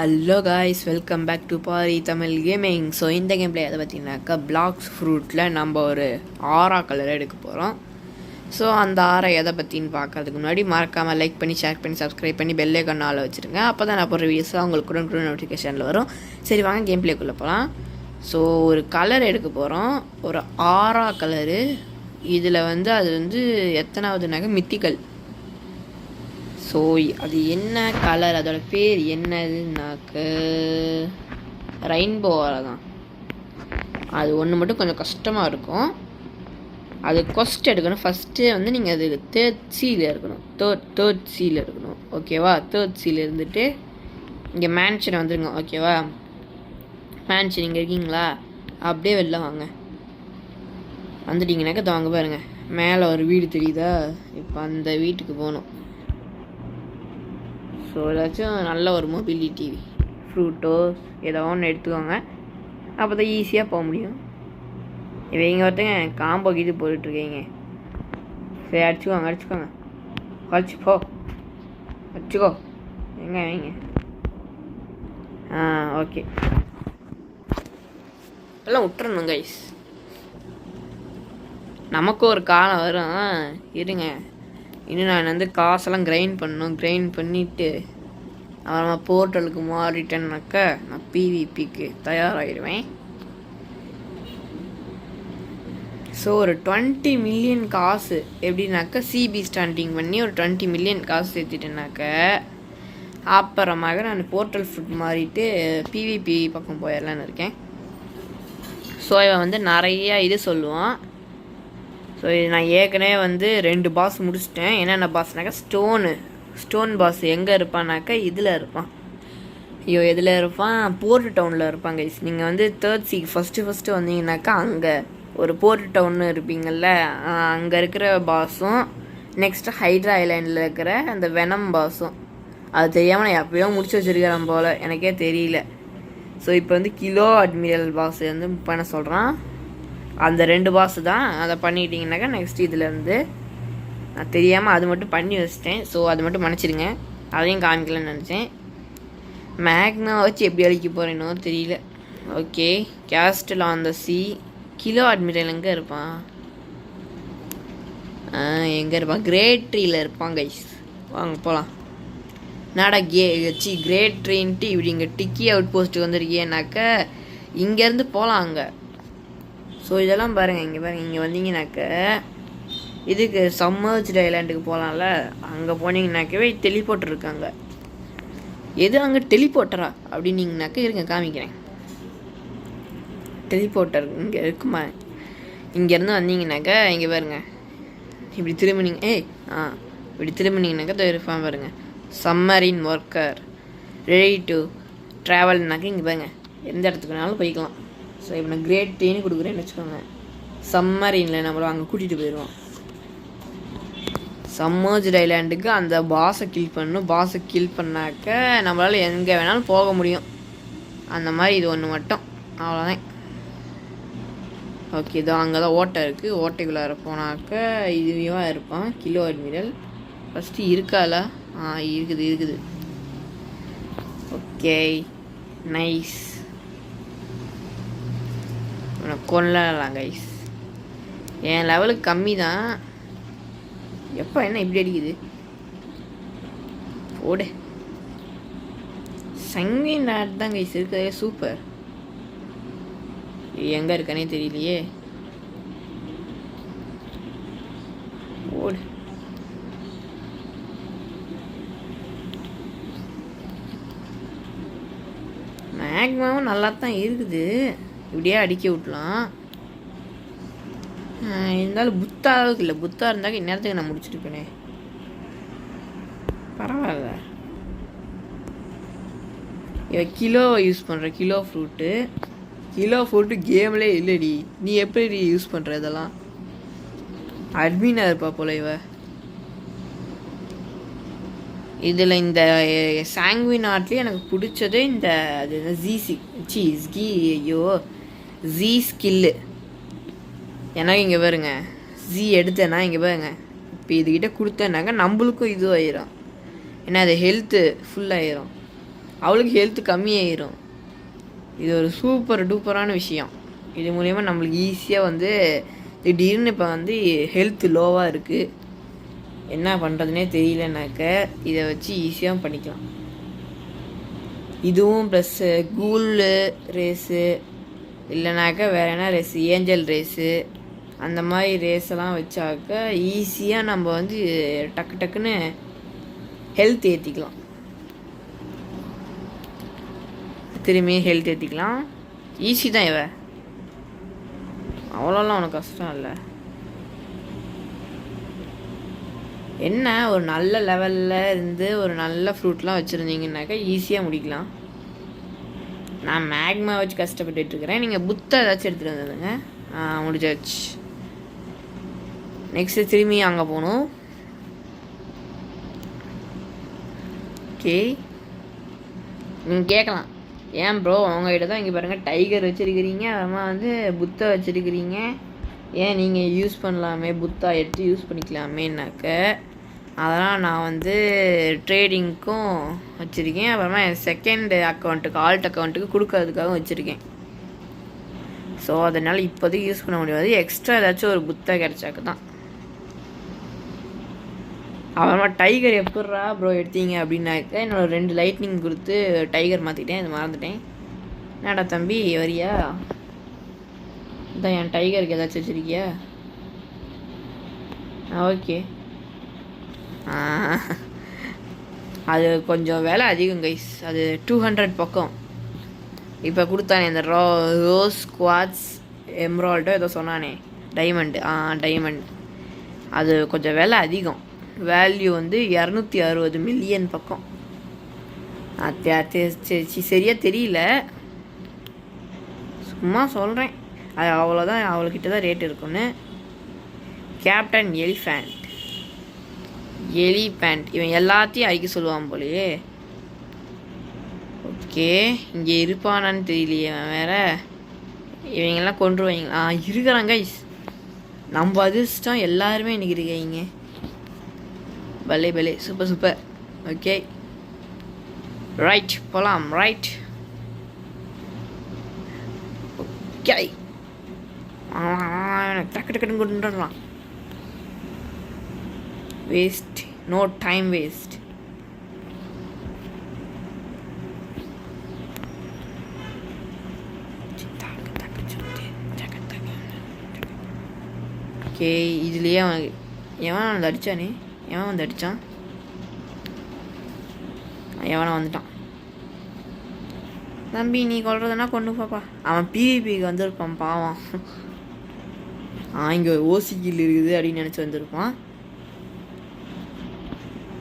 Hello guys, welcome back to Paari Tamil gaming. So இந்த game play அதை பார்த்தீங்கன்னாக்கா பிளாக்ஸ் ஃப்ரூட்டில் நம்ம ஒரு ஆரா கலர் எடுக்க போகிறோம். ஸோ அந்த ஆரா எதை பற்றின்னு பார்க்கறதுக்கு முன்னாடி மறக்காமல் லைக் பண்ணி, ஷேர் பண்ணி, சப்ஸ்கிரைப் பண்ணி பெல்லே கண்ணால் வச்சுருங்க. அப்போ தான் நான் போகிற வீடியோஸ்லாம் உங்களுக்கு கூட நோட்டிஃபிகேஷனில் வரும். சரி வாங்க கேம் பிளேக்குள்ளே போகலாம். ஸோ ஒரு கலர் எடுக்க போகிறோம், ஒரு ஆரா கலரு. இதில் அது எத்தனாவதுனாக்க மித்திக்கல். ஸோ அது என்ன கலர், அதோட பேர் என்னதுன்னாக்க ரெயின்போ ஆரா தான். அது ஒன்று மட்டும் கொஞ்சம் கஷ்டமாக இருக்கும். அது கொஸ்ட் எடுக்கணும். ஃபஸ்ட்டு நீங்கள் அது தேர்ட் சீல இருக்கணும். தேர்ட் சீல இருக்கணும். ஓகேவா? தேர்ட் சீல இருந்துட்டு இங்கே மேன்ஷன் வந்துடுங்க. ஓகேவா? மேன்ஷன் இங்கே இருக்கீங்களா? அப்படியே வெளில வாங்க. வந்துட்டிங்கனாக்கா வாங்க பாருங்கள், மேலே ஒரு வீடு தெரியுதா? இப்போ அந்த வீட்டுக்கு போகணும். ஸோ ஏதாச்சும் நல்ல ஒரு மொபிலிட்டி ஃப்ரூட்டோ ஏதோ ஒன்று எடுத்துக்கோங்க. அப்போ தான் ஈஸியாக போக முடியும். இப்போ இங்கே ஒருத்தங்க காம்போ இது போட்டுட்ருக்கீங்க. சரி அடிச்சுக்கோங்க கழிச்சு போ, வச்சுக்கோ. எங்கே வைங்க? ஓகே, எல்லாம் விட்டுறணும் கைஸ். நமக்கும் ஒரு காலம் வரும். இருங்க, இன்னும் நான் காசெல்லாம் கிரைண்ட் பண்ணிவிட்டு அப்புறமா போர்ட்டலுக்கு மாறிட்டேன்னாக்கா நான் பிவிபிக்கு தயாராகிடுவேன். ஸோ ஒரு 20 மில்லியன் காசு எப்படின்னாக்கா சிபி ஸ்டாண்டிங் பண்ணி ஒரு 20 மில்லியன் காசு சேர்த்துட்டேனாக்க அப்புறமாக நான் போர்ட்டல் ஃபுட் மாறிட்டு பிவிபி பக்கம் போயிடலான்னு இருக்கேன். ஸோ இவன் நிறையா இது சொல்லுவான். ஸோ நான் ஏற்கனவே 2 பாஸ் முடிச்சிட்டேன். என்னென்ன பாஸ்னாக்கா ஸ்டோன் பாஸ் எங்கே இருப்பான்னாக்கா இதில் இருப்பான். ஐயோ எதில் இருப்பான்? போர்ட் டவுனில் இருப்பாங்க கைஸ். நீங்கள் தேர்ட் சீ ஃபஸ்ட்டு வந்தீங்கன்னாக்கா அங்கே ஒரு போர்ட் டவுன்னு இருப்பீங்கள்ல, அங்கே இருக்கிற பாஸும் நெக்ஸ்ட்டு ஹைட்ரா ஐலாண்டில் இருக்கிற அந்த வெனம் பாஸும். அது தெரியாமல் நான் எப்போயோ முடிச்சு வச்சுருக்கிறேன் போல், எனக்கே தெரியல. ஸோ இப்போ கிலோ அட்மிரல் பாஸ் பண்ண சொல்கிறான். அந்த 2 பாஸ் தான். அதை பண்ணிட்டீங்கன்னாக்கா நெக்ஸ்ட் இதுலேருந்து நான் தெரியாமல் அது மட்டும் பண்ணி வச்சிட்டேன். ஸோ அது மட்டும் மன்னிச்சிடுங்க, அதையும் காமிக்கலன்னு நினச்சேன். மேக்னா வச்சு எப்படி அழிக்க போகிறேன்னோ தெரியல. Okay, castle on the C. Kilo admiral எங்கே இருப்பான்? எங்கே இருப்பான்? கிரேட் ட்ரீயில் இருப்பான் கைஸ். வாங்க போகலாம். நாடா கிரேட் ட்ரீன்ட்டு இப்படி இங்கே டிக்கி அவுட் போஸ்ட்டுக்கு வந்துருக்கேன்னாக்கா இங்கேருந்து போகலாம் அங்கே. ஸோ இதெல்லாம் பாருங்கள், இங்கே பாருங்கள். இங்கே வந்தீங்கன்னாக்க இதுக்கு சம்மர்ஜ்டு ஐலாண்டுக்கு போகலாம்ல, அங்கே போனீங்கன்னாக்கவே டெலிபோர்ட்டர் இருக்காங்க. எது அங்கே டெலிபோர்ட்டரா அப்படின்னீங்கனாக்கா இருங்க காமிக்கிறேன். டெலிபோர்ட்டர் இங்கே இருக்குமா? இங்கேருந்து வந்தீங்கன்னாக்கா இங்கே பாருங்க, இப்படி திரும்பினீங்க. இப்படி திரும்பினீங்கனாக்கா இருப்பான் பாருங்க, சம்மரின் ஒர்க்கர் ரெடி டு ட்ராவல்னாக்கா இங்கே பாருங்க, எந்த இடத்துக்கு வேணாலும் போய்க்கலாம். ஸோ இப்போ நான் கிரேட் டீன்னு கொடுக்குறேன்னு வச்சுக்கோங்க. சம்மரினில் நம்மளை அங்கே கூட்டிகிட்டு போயிடுவோம். சம்மர்ஜ்டு ஐலாண்டுக்கு அந்த பாஸை கில் பண்ணணும். பாஸை கில் பண்ணாக்க நம்மளால் எங்கே வேணாலும் போக முடியும். அந்த மாதிரி இது ஒன்று மட்டும், அவ்வளோதான். ஓகே, இதோ அங்கே தான் ஓட்டை இருக்குது. ஓட்டைக்குள்ளார போனாக்க இதுவாக இருப்பான் கிலோ அட்மிரல். ஃபஸ்ட்டு இருக்கால? இருக்குது. Okay, nice. கொல்லலாம் கைஸ். என் லெவலுக்கு கம்மி தான். எப்போ என்ன இப்படி அடிக்குது? ஓடு. சங்கின் நாட் தான் கைஸ் இருக்கிறதே சூப்பர். எங்கே இருக்கானே தெரியலையே. ஓடு. மேக்மாவும் நல்லா தான் இருக்குது. இப்படியே அடிக்க விட்டலாம். இருந்தாலும் புத்தா அளவுக்கு இல்லை. புத்தா இருந்தாக்க இந்நேரத்துக்கு நான் முடிச்சிருப்பேனே. பரவாயில்ல. இவன் கிலோ யூஸ் பண்ணுற கிலோ ஃப்ரூட்டு கேம்லேயே இல்லைடி. நீ எப்படி யூஸ் பண்ணுற இதெல்லாம்? அட்மினாக இருப்பா போல இவ. இதில் இந்த சாங்குவின் ஆர்ட்லேயே எனக்கு பிடிச்சது இந்த அது ஜி ஸ்கில்லு. ஏன்னா இங்கே பாருங்க, ஜி எடுத்தேன்னா இங்கே பாருங்க, இப்போ இதுக்கிட்ட கொடுத்தேன்னாக்க நம்மளுக்கும் இது ஆயிரும். ஏன்னா அது ஹெல்த்து ஃபுல்லாகிடும். அவளுக்கு ஹெல்த்து கம்மியாயிரும். இது ஒரு சூப்பர் டூப்பரான விஷயம். இது மூலயமா நம்மளுக்கு ஈஸியாக வந்து திடீர்னு இப்போ வந்து ஹெல்த் லோவாக இருக்குது, என்ன பண்ணுறதுனே தெரியலனாக்க இதை வச்சு ஈஸியாக பண்ணிக்கலாம். இதுவும் ப்ளஸ்ஸு கூல் ரேஸு இல்லைனாக்கா வேறு என்ன ரேஸு, ஏஞ்சல் ரேஸு, அந்த மாதிரி ரேஸெல்லாம் வச்சாக்க ஈஸியாக நம்ம வந்து டக்கு டக்குன்னு ஹெல்த் ஏற்றிக்கலாம். திரும்பி ஹெல்த் ஏற்றிக்கலாம். ஈஸி தான் இவ, அவ்வளோலாம் உனக்கு கஷ்டம் இல்லை. என்ன ஒரு நல்ல லெவலில் இருந்து ஒரு நல்ல ஃப்ரூட்லாம் வச்சுருந்தீங்கன்னாக்கா ஈஸியாக முடிக்கலாம். நான் மேக்மா வச்சு கஷ்டப்பட்டுருக்கிறேன். நீங்கள் புத்தா ஏதாச்சும் எடுத்துகிட்டு வந்ததுங்க. முடிஞ்சாச்சு. நெக்ஸ்ட்டு திரும்பி அங்கே போகணும். ஓகே, நீங்கள் கேட்கலாம், ஏன் ப்ரோ அவங்ககிட்ட தான் இங்கே பாருங்கள் டைகர் வச்சுருக்கிறீங்க, அப்புறமா வந்து புத்தா வச்சுருக்கிறீங்க, ஏன் நீங்கள் யூஸ் பண்ணலாமே, புத்தா எடுத்து யூஸ் பண்ணிக்கலாமேனாக்க, அதெல்லாம் நான் வந்து ட்ரேடிங்க்கும் வச்சுருக்கேன், அப்புறமா என் செகண்ட் அக்கௌண்ட்டுக்கு ஆல்ட் அக்கௌண்ட்டுக்கு கொடுக்கறதுக்காகவும் வச்சுருக்கேன். ஸோ அதனால் இப்போதைக்கு யூஸ் பண்ண முடியாது. எக்ஸ்ட்ரா ஏதாச்சும் ஒரு புத்தா கிடச்சாக்கு தான். அப்புறமா டைகர் எப்பட்றா ப்ரோ எடுத்தீங்க அப்படின்னாக்க என்னோட 2 லைட்னிங் கொடுத்து டைகர் மாற்றிட்டேன். இது மறந்துட்டேன். என்னடா தம்பி வரியா? இதான் என் டைகருக்கு ஏதாச்சும் வச்சுருக்கியா? ஓகே. அது கொஞ்சம் விலை அதிகம் கைஸ். அது 200 பக்கம். இப்போ கொடுத்தானே இந்த ரோஸ் குவாட்ஸ் எம்ராய்டோ ஏதோ சொன்னானே, டைமண்டு. டைமண்ட் அது கொஞ்சம் விலை அதிகம். வேல்யூ வந்து 260 மில்லியன் பக்கம். சரியாக தெரியல, சும்மா சொல்கிறேன். அது அவ்வளோதான், அவள்கிட்ட தான் ரேட் இருக்குன்னு. கேப்டன் எலிஃபேண்ட் இவன் எல்லாத்தையும் அழிக்க சொல்லுவான் போலையே. ஓகே, இங்கே இருப்பானான்னு தெரியலையே அவன் வேற. இவங்கெல்லாம் கொண்டுருவாங்களா? இருக்கிறாங்க. நம்ம அதிர்ஷ்டம் எல்லாருமே இன்றைக்கி இருக்காங்க. பலே சூப்பர். ஓகே ரைட், போகலாம். Right, okay. டக்கு டக்குன்னு கொண்டுடலாம். Waste, no time waste. Okay, இதுலேயே அவன் எவன் வந்து அடித்தானே, எவன் வந்து அடித்தான்? எவனை வந்துட்டான். தம்பி நீ கொள்றதுன்னா கொண்டு பாப்பா. அவன் பிவிபிக்கு வந்திருப்பான் பாவம். இங்கே ஒரு ஓசிக்கில் இருக்குது அப்படின்னு நினச்சி வந்திருப்பான்.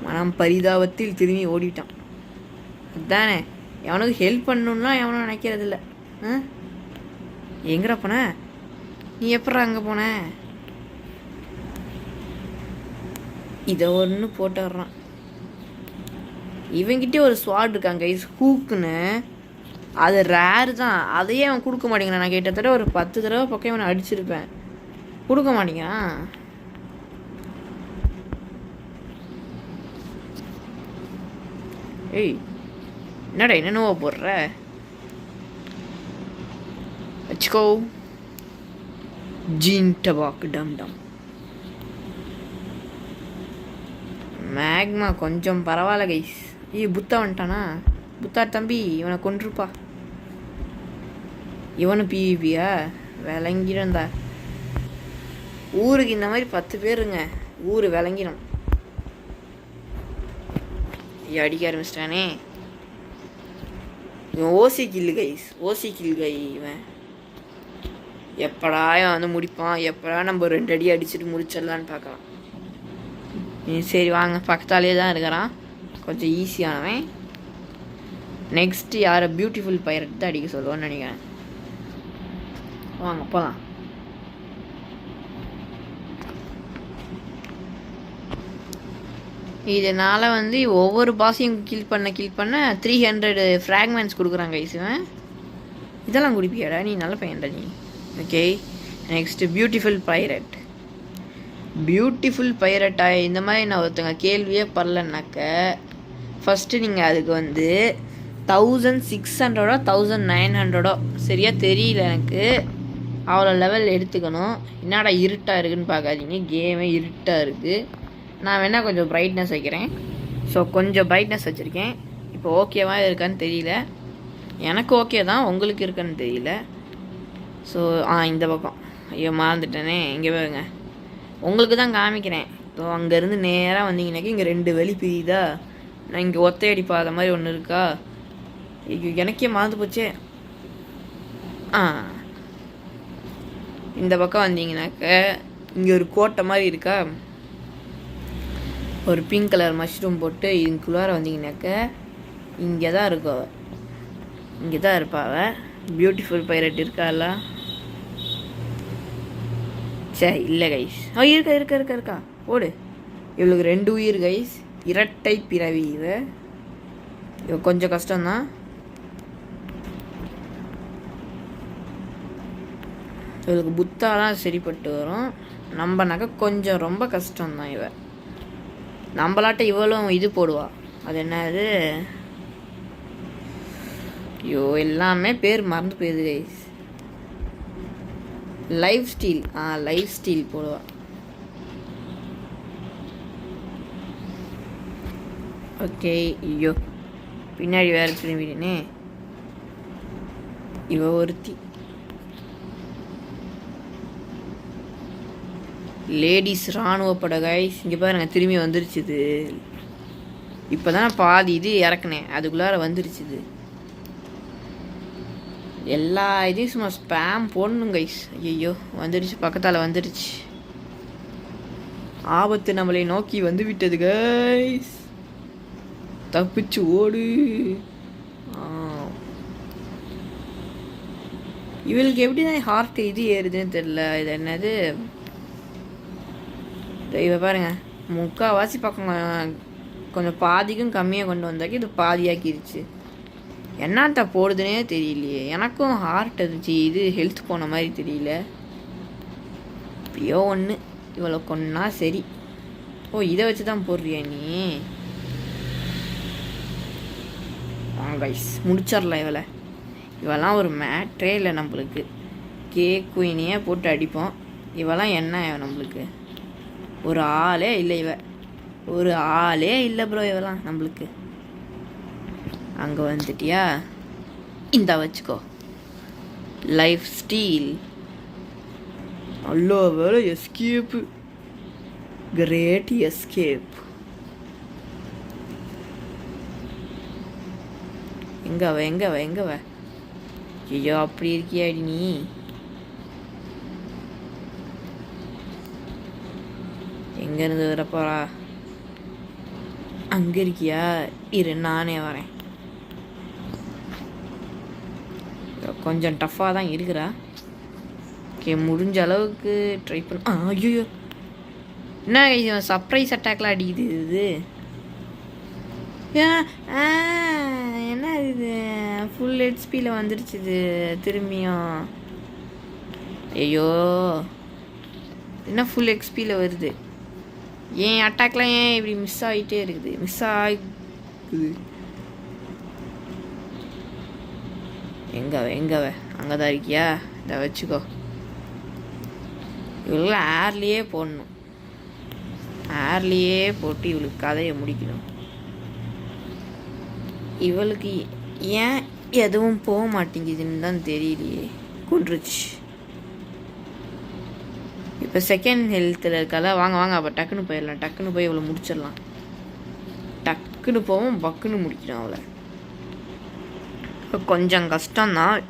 மனம் பரிதாபத்தில் திரும்பி ஓடிட்டான். அதுதானே, எவனுக்கு ஹெல்ப் பண்ணணுன்னா எவனும் நினைக்கிறது இல்லை. எங்கடா போன நீ? எப்படா அங்கே போன? இதை ஒன்று போட்டுடுறான். இவங்கிட்டே ஒரு ஸ்வாட் இருக்காங்க கைஸ், ஹூக்குன்னு. அது ரேர் தான், அதையே அவன் கொடுக்க மாட்டேங்கிறான். நான் கிட்டத்தட்ட ஒரு 10 தடவை பக்கம் இவனை அடிச்சிருப்பேன், கொடுக்க மாட்டேங்கிறான். ஏய் என்னடா என்னென்னவோ போடுற? வச்சுக்கோ. ஜீன் டபாக் டம் டம். மேக்மா கொஞ்சம் பரவாயில்ல கைஸ். புத்தா வந்துட்டானா? புத்தா தம்பி இவனை கொண்டிருப்பா. இவனு பிவிபியா? விளங்கிடும்தா. ஊருக்கு இந்த மாதிரி 10 பேருங்க, ஊர் விளங்கிடும். அடிக்க ஆரம்பிச்சிட்டானே இவன். ஓசி கில்லு கைஸ், ஓசி கில் கை இவன். எப்படா இவன் வந்து முடிப்பான், எப்படா நம்ம 2 அடி அடிச்சுட்டு முடிச்சிடலான்னு பார்க்கலாம். சரி வாங்க, பக்கத்தாலே தான் இருக்கிறான், கொஞ்சம் ஈஸியானவன். நெக்ஸ்ட் யாரை? பியூட்டிஃபுல் பைரட் தான் அடிக்க சொல்லுவான்னு நினைக்கிறேன். வாங்க போகலாம். இதனால் வந்து ஒவ்வொரு பாஸையும் கில் பண்ண 300 ஃப்ராக்மெண்ட்ஸ் கொடுக்குறாங்க கைஸுவன். இதெல்லாம் குடிப்பியாடா நீ? நல்ல பையன்டா நீ. ஓகே, நெக்ஸ்ட்டு பியூட்டிஃபுல் பைரட்டாக இந்த மாதிரி நான் ஒருத்தங்க கேள்வியே பரலனாக்க ஃபஸ்ட்டு நீங்கள் அதுக்கு வந்து 1600 1900 சரியாக தெரியல எனக்கு. அவ்வளோ லெவல் எடுத்துக்கணும். என்னடா இருட்டாக இருக்குதுன்னு பார்க்காதீங்க, கேமே இருட்டாக இருக்குது. நான் வேணால் கொஞ்சம் ப்ரைட்னஸ் வைக்கிறேன். ஸோ கொஞ்சம் ப்ரைட்னஸ் வச்சுருக்கேன். இப்போ ஓகேவா இருக்கான்னு தெரியல. எனக்கு ஓகே தான், உங்களுக்கு இருக்கான்னு தெரியல. ஸோ இந்த பக்கம் ஐயோ மறந்துட்டேனே, இங்கே பாருங்க, உங்களுக்கு தான் காமிக்கிறேன். ஸோ அங்கேருந்து நேராக வந்தீங்கன்னாக்கி இங்கே 2 வெளி பிரியுதா, நான் இங்கே ஒத்தையடி பாதை மாதிரி ஒன்று இருக்கா. ஐயோ எனக்கே மறந்து போச்சே. இந்த பக்கம் வந்தீங்கன்னாக்க இங்கே ஒரு கோட்டை மாதிரி இருக்கா, ஒரு பிங்க் கலர் மஷ்ரூம் போட்டு இதுக்குள்ளார வந்தீங்கன்னாக்க இங்கே தான் இருக்கும், இங்கே தான் இருப்பாவ. பியூட்டிஃபுல் பைரட் இருக்கால? சரி இல்லை கைஸ், இருக்கா இருக்கா இருக்கா இருக்கா ஓடு. இவளுக்கு 2 உயிர் கைஸ், இரட்டை பிறவி. இவ கொஞ்சம் கஷ்டம்தான். இவளுக்கு புத்தாலாம் சரிப்பட்டு வரும். நம்மனாக்க கொஞ்சம் ரொம்ப கஷ்டம்தான். இவ நம்மளாட்ட இவளும் இது போடுவா, அது என்னது, ஐயோ எல்லாமே பேர் மறந்து போயிடுது guys. Life style life style போடுவா. ஓகே. ஐயோ பின்னாடி வேறு திரும்பினே. இவ ஒருத்தி லேடிஸ் இராணுவ பட கைஸ். இங்கே பாருங்க திரும்பி வந்துருச்சுது. இப்போ தான் பாதி இது இறக்குனேன், அதுக்குள்ளார வந்துருச்சுது. எல்லா இதையும் சும்மா ஸ்பேம் போடணும் கைஸ். ஐயோ வந்துடுச்சு, பக்கத்தால் வந்துடுச்சு. ஆபத்து நம்மளை நோக்கி வந்து விட்டது கைஸ், தப்பிச்சு ஓடு. இவளுக்கு எப்படி தான் ஹார்ட் இது ஏறுதுன்னு தெரில. இது என்னது, இவ பாருங்க முக்கால்வாசி பக்கம் கொஞ்சம் பாதிக்கும் கம்மியாக கொண்டு வந்தாக்கி இது பாதியாக்கிருச்சு. என்னத்த போடுதுன்னே தெரியலையே. எனக்கும் ஹார்ட் இருந்துச்சு, இது ஹெல்த் போன மாதிரி தெரியல. இப்படியோ ஒன்று இவ்வளோ கொன்னா சரி. ஓ இதை வச்சு தான் போடுறியா நீ? கைஸ் முடிச்சிடலாம் இவளை. இவெல்லாம் ஒரு மேட்ரே இல்லை நம்மளுக்கு. கேக் குயினியே போட்டு அடிப்போம். இவெல்லாம் என்ன நம்மளுக்கு ஒரு ஆளே இல்லை. ஒரு ஆளே இல்லை ப்ரோ இவெல்லாம் நம்மளுக்கு. அங்கே வந்துட்டியா, இந்த வச்சுக்கோ லைஃப் ஸ்டைல். அல்லோ வேலை எஸ்கேப்பு, கிரேட் எஸ்கேப். எங்கவ ஐயோ அப்படி இருக்கியாடி நீ? எங்கேருந்து வரப்போறா? அங்கே இருக்கியா? இரு நானே வரேன். கொஞ்சம் டஃப்பாக தான் இருக்கிறா. ஓகே முடிஞ்ச அளவுக்கு ட்ரை பண்ண. ஐயோ என்ன சர்ப்ரைஸ் அட்டாக்லாம் அடிக்குது இது? என்ன இது ஃபுல் ஹெச்பியில் வந்துருச்சு இது திரும்பியும். ஐயோ என்ன ஃபுல் ஹெச்பியில் வருது? ஏன் அட்டாக்லாம் ஏன் இப்படி மிஸ் ஆகிட்டே இருக்குது? மிஸ் ஆகுது. எங்கவ அங்கே தான் இருக்கியா? இதை வச்சுக்கோ. இவளுக்கு ஏர்லேயே போடணும், ஏர்லேயே போட்டு இவளுக்கு கதையை முடிக்கணும். இவளுக்கு ஏன் எதுவும் போக மாட்டேங்குதுன்னு தான் தெரியலையே. கொன்றுச்சு. இப்போ செகண்ட் ஹெல்த்தில் இருக்கால. வாங்க அப்போ டக்குன்னு போயிடலாம். டக்குன்னு போய் இவளை முடிச்சிடலாம். டக்குன்னு போவோம், பக்குன்னு முடிக்கணும் அவளை. இப்போ கொஞ்சம் கஷ்டம்தான்.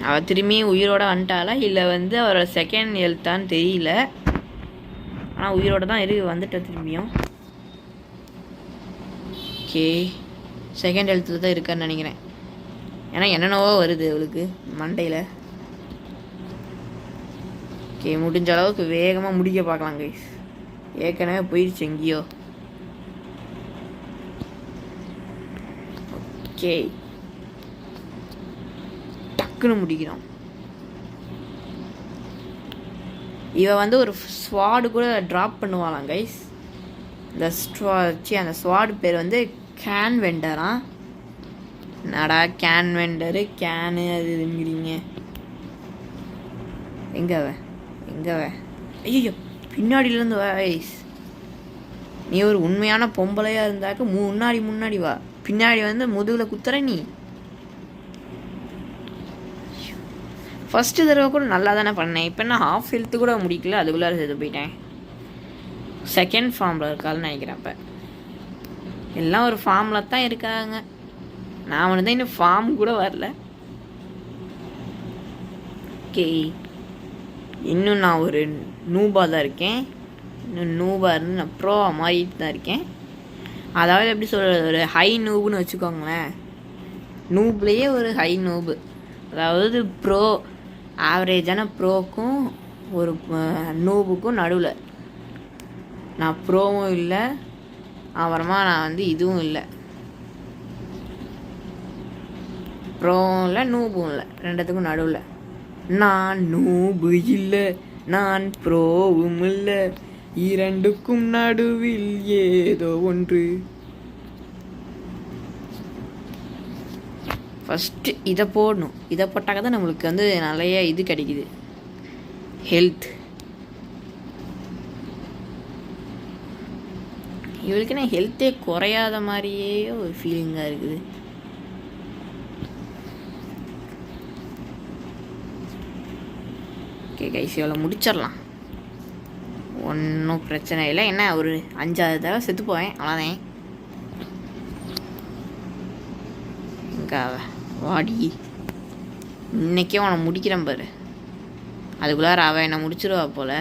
அவள் திரும்பி உயிரோட வந்துட்டாளா இல்லை அவரோட செகண்ட் ஹெல்த்தான்னு தெரியல. ஆனால் உயிரோட தான் வந்துட்டா திரும்பியும். ஓகே செகண்ட் ஹெல்த்தில் தான் இருக்கான்னு நினைக்கிறேன். ஏன்னா என்னென்னவோ வருது அவளுக்கு மண்டையில். ஓகே முடிஞ்ச அளவுக்கு வேகமாக முடிக்க பார்க்கலாம் கைஸ். ஏற்கனவே போயிடுச்சு எங்கேயோ. ஓகே டக்குன்னு முடிக்கிறோம். இவ ஒரு ஸ்வாடு கூட ட்ராப் பண்ணுவாளாம் கைஸ். இந்த அந்த ஸ்வாட் பேர் வந்து கேன் வெண்டரா. நடா கேன் வெண்டரு கேனு அது இதுங்கிறீங்க. எங்கவ ஐயோ பின்னாடியிலேருந்து வயஸ். நீ ஒரு உண்மையான பொம்பளையாக இருந்தாக்க முன்னாடி வா, பின்னாடி வந்து முதுகில் குத்துற நீ. ஃபஸ்ட்டு தடவை கூட நல்லா தானே பண்ணேன். இப்போ நான் ஹாஃப் ஹெல்த்து கூட முடிக்கல, அதுக்குள்ளார சேர்த்து போயிட்டேன். செகண்ட் ஃபார்மில் இருக்கான்னு நினைக்கிறேன். அப்போ எல்லாம் ஒரு ஃபார்மில் தான் இருக்காங்க. நான் வந்து தான் இன்னும் ஃபார்ம் கூட வரல. ஓகே, இன்னும் நான் ஒரு நூபாக தான் இருக்கேன். இன்னும் நூபாக இருந்து நான் ப்ரோ மாறிட்டு தான் இருக்கேன். அதாவது எப்படி சொல்கிறது, ஒரு ஹை நூபுன்னு வச்சுக்கோங்களேன். நூப்லேயே ஒரு ஹை நூபு, அதாவது ப்ரோ ஆவரேஜான ப்ரோக்கும் ஒரு நூபுக்கும் நடுவில். நான் ப்ரோவும் இல்லை, அப்புறமா நான் வந்து இதுவும் இல்லை, ப்ரோவும் இல்லை நூபும் இல்லை, ரெண்டுத்துக்கும் நடுவில். நான் நூபு இல்லை, நான் ப்ரோவும் இல்லை, இரண்டுக்கும் நடுவில் ஏதோ ஒன்று. ஃபஸ்ட்டு இதை போடணும். இதை போட்டாக்க தான் நம்மளுக்கு வந்து நிறைய இது கிடைக்குது, ஹெல்த். இவளுக்கு நான் ஹெல்த்தே குறையாத மாதிரியே ஒரு ஃபீலிங்காக இருக்குது. ஓகே கைஸ், இவ்வளோ முடிச்சிடலாம், ஒன்றும் பிரச்சனை இல்லை. என்ன ஒரு 5-6 தடவை செத்து போவேன், அவ்வளோதான். வாடி, இன்னைக்கே அவனை முடிக்கிறேன் பாரு. அதுக்குள்ளார அவன் என்னை முடிச்சிருவா போல்.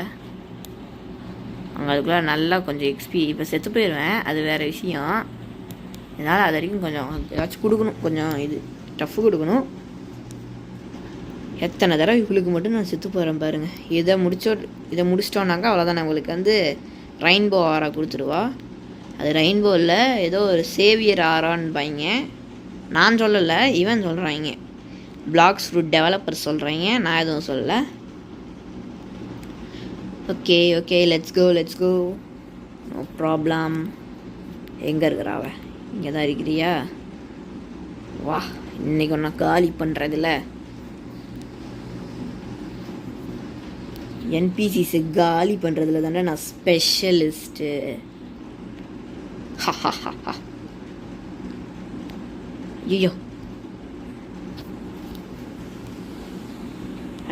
அங்கே அதுக்குள்ளார நல்லா கொஞ்சம் எக்ஸ்பி. இப்போ செத்து போயிடுவேன், அது வேறு விஷயம். அதனால் அது வரைக்கும் கொஞ்சம் ஏதாச்சும் கொடுக்கணும், கொஞ்சம் இது டஃப்பு கொடுக்கணும். எத்தனை தடவை இவளுக்கு மட்டும் நான் செத்து போகிறேன் பாருங்கள். இதை முடிச்சிட்டோன்னாக்கா அவ்வளோதான். நம்மளுக்கு வந்து ரெயின்போ ஆரா கொடுத்துருவா. அது ரெயின்போ இல்லை, ஏதோ ஒரு சேவியர் ஆரான்னு பாய்ங்க. நான் சொல்லலை, இவன் சொல்கிறாங்க, பிளாக்ஸ் ஃப்ரூட் டெவலப்பர் சொல்கிறாங்க, நான் எதுவும் சொல்லலை. Okay let's go, no problem. எங்கே இருக்கிறாவ? இங்கே தான் இருக்கிறியா? வா, இன்னைக்கு ஒன்றா காலி பண்ணுறதில்ல. என்பிசிஸு காலி பண்ணுறதுல தானே நான் ஸ்பெஷலிஸ்ட்டு.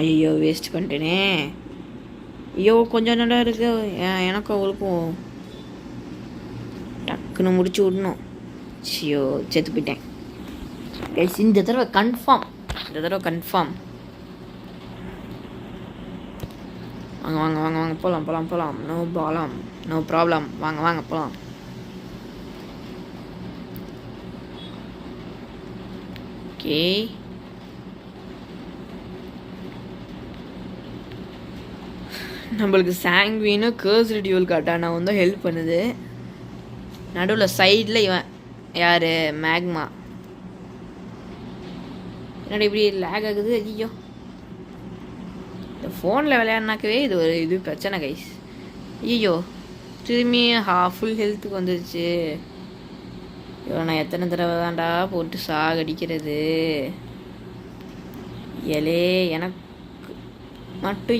ஐயோ வேஸ்ட் பண்ணிட்டேனே. ஐயோ கொஞ்சம் நல்லா இருக்கு, எனக்கும் அவளுக்கும் டக்குன்னு முடிச்சு விடணும். ஐயோ செத்து போயிட்டேன். இந்த தடவை கன்ஃபார்ம். வாங்க போகலாம். No problem. வாங்க போகலாம். ஓகே, நம்மளுக்கு சாங்வினும் கர்ஸ் டியூல் காட்டானா வந்து ஹெல்ப் பண்ணுது. நடுவில் சைடில் இவன் யார், மேக்மா. என்னோட இப்படி லேக் ஆகுது. ஐயோ, இந்த ஃபோனில் விளையாடினாக்கவே இது பிரச்சனை கைஸ். ஐயோ, திரும்பி ஃபுல் ஹெல்த்துக்கு வந்துருச்சு. இவ்வளோ நான் எத்தனை தடவை தான்டா போட்டு சாகடிக்கிறது. எனக்கு மட்டும்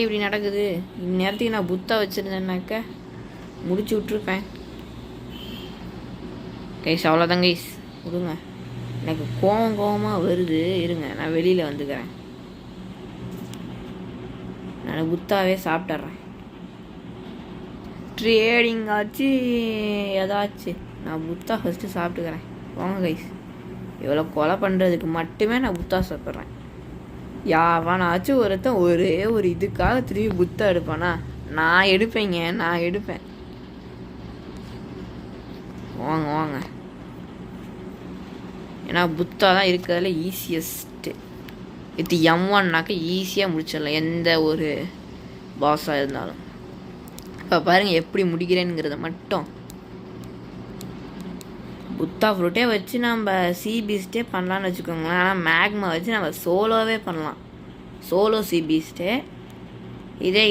இப்படி நடக்குது. இந்நேரத்துக்கு நான் புத்தா வச்சுருந்தேன்னாக்க முடிச்சு விட்ருப்பேன் கைஸ். அவ்வளோதான் கைஸ், விடுங்க. எனக்கு கோவமாக வருது, இருங்க நான் வெளியில் வந்துக்கிறேன். நான் புத்தாவே சாப்பிட்றேன். ட்ரேடிங் ஆச்சு ஏதாச்சும், நான் புத்தா ஃபஸ்ட்டு சாப்பிட்டுக்கிறேன். போங்க கைஸ், இவ்வளோ கொலை பண்ணுறதுக்கு மட்டுமே நான் புத்தா சாப்பிட்றேன். யாவனாச்சும் ஒருத்தன் ஒரே ஒரு இதுக்காக திரும்பி புத்தா எடுப்பானா? நான் எடுப்பேன். வாங்க. ஏன்னா புத்தா தான் இருக்கிறதுல ஈஸியஸ்ட்டு. இது M1னாக்க ஈஸியாக முடிச்சிடலாம் எந்த ஒரு பாஸாக இருந்தாலும். இப்போ பாருங்கள் எப்படி முடிக்கிறேங்கிறத மட்டும். புத்தா ஃப்ரூட்டே வச்சு நம்ம சீபீஸ்டே பண்ணலான்னு வச்சுக்கோங்களேன். ஆனால் மேக்மா வச்சு நம்ம சோலோவே பண்ணலாம், சோலோ சீபீஸ்டே.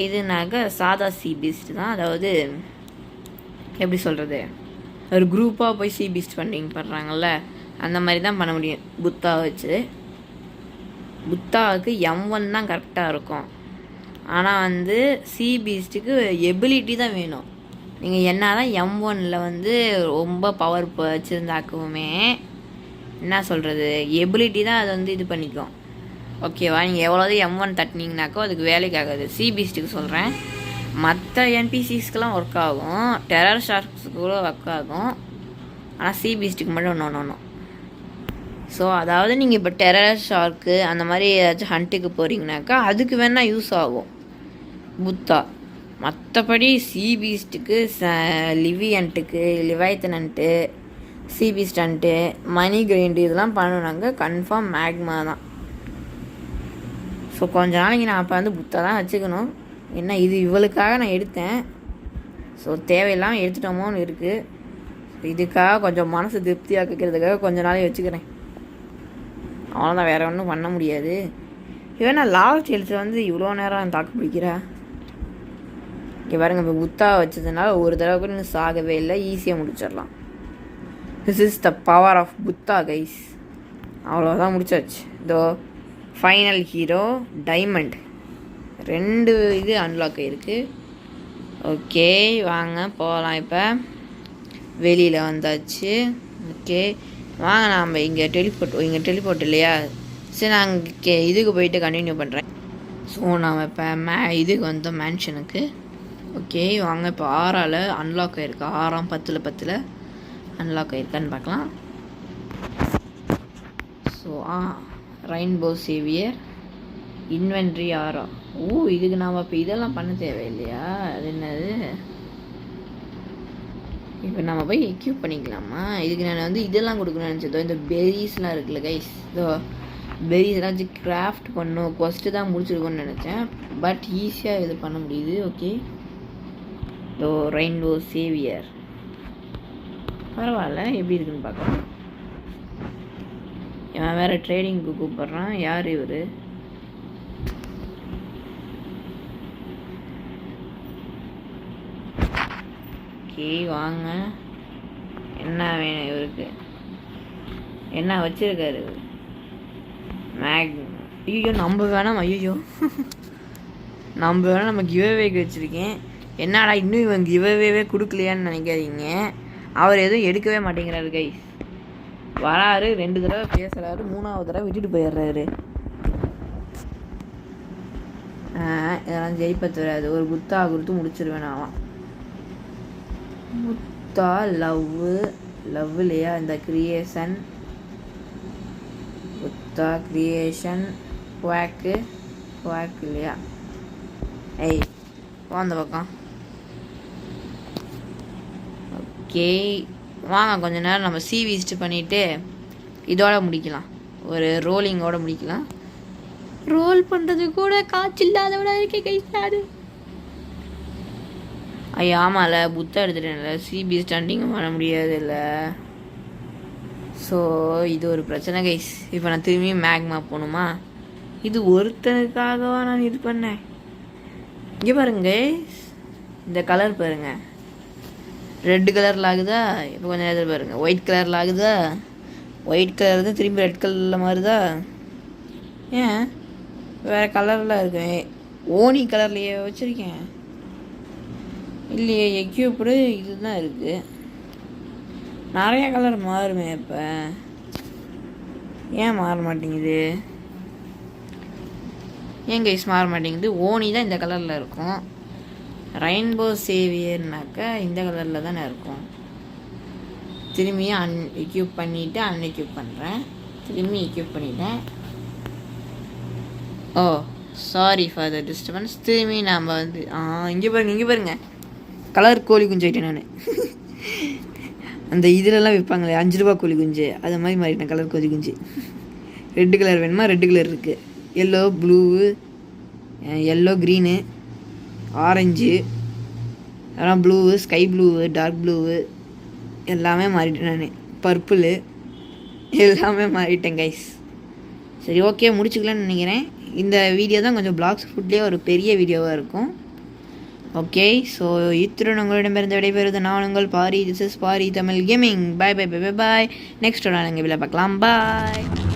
இதுனாக்க சாதா சீபீஸ்ட் தான், அதாவது எப்படி சொல்கிறது, ஒரு குரூப்பாக போய் சி பீஸ்ட் பண்ணுறாங்கல்ல, அந்த மாதிரி தான் பண்ண முடியும் புத்தாவை வச்சு. புத்தாவுக்கு M1 தான் கரெக்டாக இருக்கும். ஆனால் வந்து சி பீஸ்ட்டுக்கு எபிலிட்டி தான் வேணும். நீங்கள் என்ன தான் M1ல் வந்து ரொம்ப பவர் வச்சுருந்தாக்குமே, என்ன சொல்கிறது, எபிலிட்டி தான் அது வந்து இது பண்ணிக்கும். ஓகேவா? நீங்கள் எவ்வளோது M1 தட்டினீங்கனாக்கோ அதுக்கு வேலைக்கு ஆகாது. சி பீஸ்ட்டுக்கு சொல்கிறேன். மற்ற NPCஸ்க்கெலாம் ஒர்க் ஆகும், டெரர் ஷார்க்ஸுக்கு கூட ஒர்க் ஆகும். ஆனால் சி பீஸ்ட்டுக்கு மட்டும் ஒன்றும். ஸோ அதாவது நீங்கள் இப்போ டெரர் ஷார்க்கு அந்த மாதிரி ஏதாச்சும் ஹண்ட்டுக்கு போகிறீங்கனாக்கா அதுக்கு வேணால் யூஸ் ஆகும் புத்தா. மற்றபடி சி பீஸ்ட்டுக்கு லிவியன்ட்டுக்கு, லிவைத்தனன்ட்டு, சி பீஸ்ட் ஹண்ட்டு, மணி கிரைண்டு இதெல்லாம் பண்ணணுனாங்க கன்ஃபார்ம் மேக்மா தான். ஸோ கொஞ்ச நாளைக்கு நான் அப்போ வந்து புத்தா தான் வச்சுக்கணும். என்ன இது இவளுக்காக நான் எடுத்தேன். ஸோ தேவையில்லாமல் எடுத்துட்டோமோன்னு இருக்குது. இதுக்காக கொஞ்சம் மனசு திருப்தியாக்கிறதுக்காக கொஞ்ச நாளைக்கு வச்சுக்கிறேன். அவ்வளோதான், வேறு ஒன்றும் பண்ண முடியாது. இவன் நான் லாஸ்ட் ஹெல்த்தில் வந்து இவ்வளோ நேரம் தாக்கு பிடிக்கிறா. இங்கே பாருங்க, இப்போ புத்தா வச்சதுனால ஒரு தடவை கூட இன்னும் சாகவே இல்லை, ஈஸியாக முடிச்சிடலாம். This is the power of Buddha guys. அவ்வளோதான், முடிச்சாச்சு. இதோ ஃபைனல் ஹீரோ டைமண்ட் 2 இது அன்லாக் ஆகிருக்கு. ஓகே வாங்க போகலாம். இப்போ வெளியில் வந்தாச்சு. ஓகே வாங்க, நாம் இங்கே டெலிபோர்ட் இல்லையா? சரி நான் இங்கே இதுக்கு போயிட்டு கண்டினியூ பண்ணுறேன். ஸோ நாம் இப்போ இதுக்கு வந்தோம் மேன்ஷனுக்கு. ஓகே வாங்க, இப்போ 6ஆல் அன்லாக் ஆகிருக்கு. 6ஆம் 10ல் அன்லாக் ஆகிருக்கான்னு பார்க்கலாம். So rainbow Xavier inventory 6. இதுக்கு நாம் இப்போ இதெல்லாம் பண்ண தேவையில்லையா? அது என்னது, இப்போ நம்ம போய் எக்யூப் பண்ணிக்கலாமா? இதுக்கு நான் வந்து இதெல்லாம் கொடுக்கணும்னு நினச்சதோ, இந்த பெரிஸ்லாம் இருக்குல்ல கைஸ், இதோ பெரிஸ்லாம் வச்சு கிராஃப்ட் பண்ணணும். கொஸ்ட்டு தான் முடிச்சிருக்கோன்னு நினச்சேன், பட் ஈஸியாக இது பண்ண முடியுது. ஓகே இதோ ரெயின்போ சேவியர் பரவாயில்ல, எப்படி இருக்குன்னு பார்க்கலாம். இவன் வேறு ட்ரேடிங்க்கு கூப்பிட்றான். யார் இவர்? வாங்க, என்ன வேணும் இவருக்கு? என்ன வச்சிருக்காரு மேக்? ஐயோ நம்ம வேணாம். ஐயோ நம்ம வேணாம். நம்ம கிவ்அவேக்கு வச்சுருக்கேன். என்னடா இன்னும் இவன் கிவ்அவேவே கொடுக்கலையான்னு நினைக்காதீங்க. அவர் எதுவும் எடுக்கவே மாட்டேங்கிறாரு கைஸ். வராரு, 2 தடவை பேசுகிறாரு, 3ஆவது தடவை விட்டுட்டு போயிடுறாரு. இதெல்லாம் ஜெயிப்ப தெரியாது. ஒரு புத்தா கொடுத்து முடிச்சிருவேன் நான். புத்தா லவ் இல்லையா? இந்த கிரியேஷன் புத்தா கிரியேஷன் குவாக்கு இல்லையா? ஏய் அந்த பக்கம். ஓகே வாங்க, கொஞ்ச நேரம் நம்ம சி பீஸ்ட் பண்ணிவிட்டு இதோட முடிக்கலாம். ஒரு ரோலிங்கோட முடிக்கலாம். ரோல் பண்ணுறது கூட காய்ச்சல் இல்லாதவிட இருக்கே கைசாது. ஐயா ஆமாம்ல, புத்தா எடுத்துட்டேன்ல, சிபி ஸ்டாண்டிங் பண்ண முடியாது இல்லை. ஸோ இது ஒரு பிரச்சனை கைஸ். இப்போ நான் திரும்பி மேக்மா போகணுமா? இது ஒருத்தனுக்காகவா நான் இது பண்ணேன்? இங்கே பாருங்க கைஸ், இந்த கலர் பாருங்க, ரெட் கலரில் ஆகுதா? இப்போ கொஞ்சம் நேரத்தில் பாருங்கள், ஒயிட் கலரில் ஆகுதா? ஒயிட் கலர் தான் திரும்பி ரெட் கலரில் மாறுதா? ஏன் வேறு கலரில் இருக்கேன்? ஓனி கலர்லையே வச்சுருக்கேன் இல்லையே. எக்யூப்டு இதுதான் இருக்குது. நிறைய கலர் மாறுமே. இப்போ ஏன் மாற மாட்டேங்குது? ஏன் கைஸ் மாற மாட்டேங்குது? ஓனி தான் இந்த கலரில் இருக்கும். ரெயின்போ சேவியர்னாக்கா இந்த கலரில் தானே இருக்கும். திரும்பியும் எக்யூப் பண்ணிவிட்டு அன்எக்யூப் பண்ணுறேன். திரும்பி எக்யூப் பண்ணிட்டேன். ஓ சாரி ஃபார் த டிஸ்டர்பன்ஸ். திரும்பி நாம் வந்து இங்கே பாருங்க கலர் கோழி குஞ்சு ஆகிட்டேன் நான். அந்த இதிலெல்லாம் விற்பாங்களே 5 ரூபா கோழி குஞ்சு, அது மாதிரி மாறிட்டேன். கலர் கோழி குஞ்சு. ரெட்டு கலர் வேணுமா? ரெட்டு கலர் இருக்குது. Yellow, blue, yellow, green, orange, அதெல்லாம் blue, sky blue, dark blue எல்லாமே மாறிட்டேன் நான். பர்பிளு எல்லாமே மாறிட்டேன் கைஸ். சரி ஓகே, முடிச்சுக்கலான்னு நினைக்கிறேன். இந்த வீடியோ தான் கொஞ்சம் பிளாக்ஸ் ஃபுட்லேயே ஒரு பெரிய வீடியோவாக இருக்கும். ஓகே, ஸோ இத்துடன் உங்களிடமிருந்து விடைபெறுவது நான் உங்கள் Paari. This is Paari Tamil gaming. Bye bye bye bye. Next ஒரு நாள் எங்கள் வீட்டில் பார்க்கலாம். பாய்.